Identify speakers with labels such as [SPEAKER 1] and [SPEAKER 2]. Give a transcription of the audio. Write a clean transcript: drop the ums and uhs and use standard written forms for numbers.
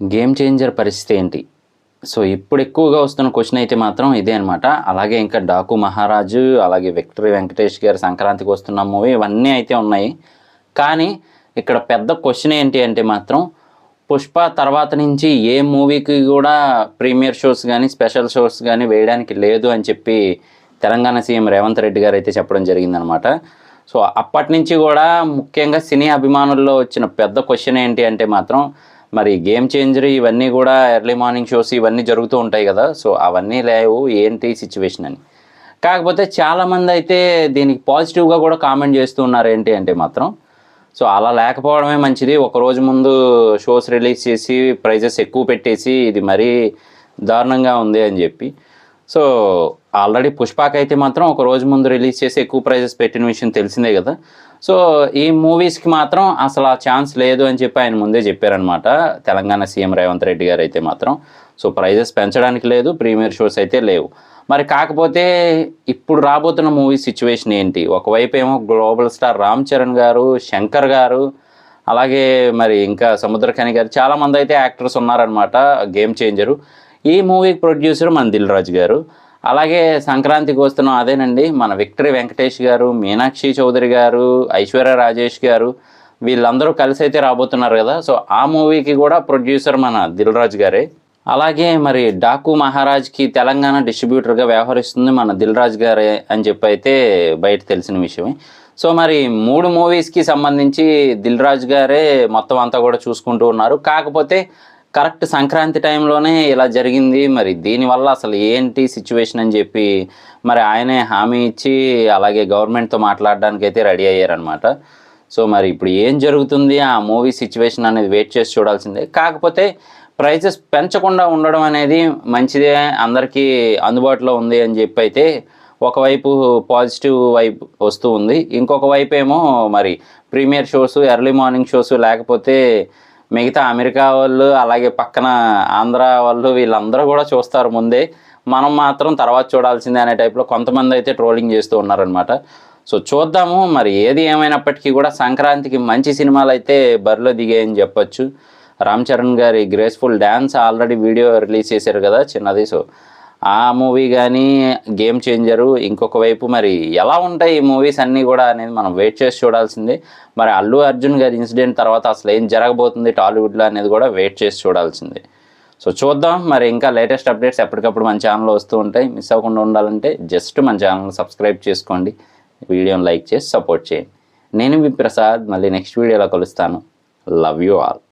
[SPEAKER 1] Game changer పరిస్థితి ఏంటి? So, ఇప్పుడు ఎక్కువగా వస్తున్న క్వెషన్ అయితే మాత్రం ఇదే అనమాట. అలాగే ఇంకా 'డాకు మహారాజు', అలాగే 'విక్టరీ వెంకటేష్' గారి 'సంక్రాంతికి వస్తున్నాం' మూవీ ఇవన్నీ అయితే ఉన్నాయి. కానీ ఇక్కడ పెద్ద క్వెషన్ ఏంటి అంటే మాత్రం 'పుష్ప' తర్వాత నుంచి ఏ మూవీకి కూడా ప్రీమియర్ షోస్ గానీ, స్పెషల్ షోస్ గానీ వేయడానికి లేదు అని చెప్పి తెలంగాణ సీఎం రేవంత్ రెడ్డి గారైతే చెప్పడం జరిగిందనమాట. సో, అప్పటినుంచి కూడా ముఖ్యంగా సినీ అభిమానుల్లో వచ్చిన పెద్ద క్వెషన్ ఏంటి అంటే మాత్రం మరి గేమ్ చేంజర్ ఇవన్నీ కూడా ఎర్లీ మార్నింగ్ షోస్ ఇవన్నీ జరుగుతూ ఉంటాయి కదా! సో, అవన్నీ లేవు ఏంటి సిచ్యువేషన్ అని. కాకపోతే చాలామంది అయితే దీనికి పాజిటివ్‌గా కూడా కామెంట్ చేస్తూ ఉన్నారు. ఏంటి అంటే మాత్రం సో, అలా లేకపోవడమే మంచిది. ఒకరోజు ముందు షోస్ రిలీజ్ చేసి ప్రైజెస్ ఎక్కువ పెట్టేసి ఇది మరీ దారుణంగా ఉంది అని చెప్పి. సో, ఆల్రెడీ 'పుష్ప'కైతే మాత్రం ఒక రోజు ముందు రిలీజ్ చేసి ఎక్కువ ప్రైజెస్ పెట్టిన విషయం తెలిసిందే కదా! సో, ఈ మూవీస్‌కి మాత్రం అసలు ఆ ఛాన్స్ లేదు అని చెప్పి ఆయన ముందే చెప్పారనమాట. తెలంగాణ సీఎం రేవంత్ రెడ్డి గారు అయితే మాత్రం. సో, ప్రైజెస్ పెంచడానికి లేదు, ప్రీమియర్ షోస్ అయితే లేవు. మరి కాకపోతే ఇప్పుడు రాబోతున్న మూవీ సిచ్యువేషన్ ఏంటి? ఒకవైపు ఏమో గ్లోబల్ స్టార్ 'రామ్ చరణ్' గారు, 'శంకర్' గారు, అలాగే మరి ఇంకా 'సముద్రఖని' గారు చాలామంది అయితే యాక్టర్స్ ఉన్నారనమాట గేమ్ చేంజరు. ఈ మూవీకి ప్రొడ్యూసర్ మన 'దిల్ రాజు' గారు. అలాగే సంక్రాంతికి వస్తున్నాం అదేనండి మన 'విక్టరీ వెంకటేష్' గారు, 'మీనాక్షి చౌదరి' గారు, 'ఐశ్వర్య రాజేష్' గారు వీళ్ళందరూ కలిసి అయితే రాబోతున్నారు కదా! సో, ఆ మూవీకి కూడా ప్రొడ్యూసర్ మన 'దిల్ రాజు' గారే. అలాగే మరి 'డాకు మహారాజ్'కి తెలంగాణ డిస్ట్రిబ్యూటర్‌గా వ్యవహరిస్తుంది మన 'దిల్ రాజు' గారే అని చెప్పి అయితే బయట తెలిసిన విషయమే. సో, మరి 3 మూవీస్‌కి సంబంధించి 'దిల్ రాజు' గారే మొత్తం అంతా కూడా చూసుకుంటూ ఉన్నారు. కాకపోతే కరెక్ట్ సంక్రాంతి టైంలోనే ఇలా జరిగింది. మరి దీనివల్ల అసలు ఏంటి సిచ్యువేషన్ అని చెప్పి మరి ఆయనే హామీ ఇచ్చి అలాగే గవర్నమెంట్‌తో మాట్లాడడానికైతే రెడీ అయ్యారనమాట. సో, మరి ఇప్పుడు ఏం జరుగుతుంది ఆ మూవీ సిచ్యువేషన్ అనేది వెయిట్ చేసి చూడాల్సిందే. కాకపోతే ప్రైసెస్ పెంచకుండా ఉండడం అనేది మంచిదే, అందరికీ అందుబాటులో ఉంది అని చెప్పి అయితే ఒకవైపు పాజిటివ్ వైబ్ వస్తూ ఉంది. ఇంకొక వైపు ఏమో మరి premier shows, early morning shows లేకపోతే మిగతా అమెరికా వాళ్ళు, అలాగే పక్కన ఆంధ్ర వాళ్ళు వీళ్ళందరూ కూడా చూస్తారు ముందే. మనం మాత్రం తర్వాత చూడాల్సిందే అనే టైప్‌లో కొంతమంది అయితే ట్రోలింగ్ చేస్తూ ఉన్నారనమాట. సో, చూద్దాము మరి ఏది ఏమైనప్పటికీ కూడా సంక్రాంతికి మంచి సినిమాలైతే బరిలో దిగాయని చెప్పొచ్చు. 'రామ్ చరణ్' గారి 'graceful dance' already video release చేశారు కదా చిన్నది. సో, ఆ మూవీ కానీ, గేమ్ చేంజరు ఇంకొక వైపు మరి ఎలా ఉంటాయి ఈ మూవీస్ అన్నీ కూడా అనేది మనం వెయిట్ చేసి చూడాల్సిందే. మరి అల్లు అర్జున్ గారి ఇన్సిడెంట్ తర్వాత అసలు ఏం జరగబోతుంది టాలీవుడ్లో అనేది కూడా వెయిట్ చేసి చూడాల్సిందే. సో, చూద్దాం మరి ఇంకా లేటెస్ట్ అప్డేట్స్ ఎప్పటికప్పుడు మన ఛానల్లో వస్తూ ఉంటాయి. మిస్ అవ్వకుండా ఉండాలంటే జస్ట్ మన ఛానల్ని సబ్స్క్రైబ్ చేసుకోండి, వీడియోని లైక్ చేసి సపోర్ట్ చేయండి. నేను మీ ప్రసాద్, మళ్ళీ నెక్స్ట్ వీడియోలో కలుస్తాను. Love you all.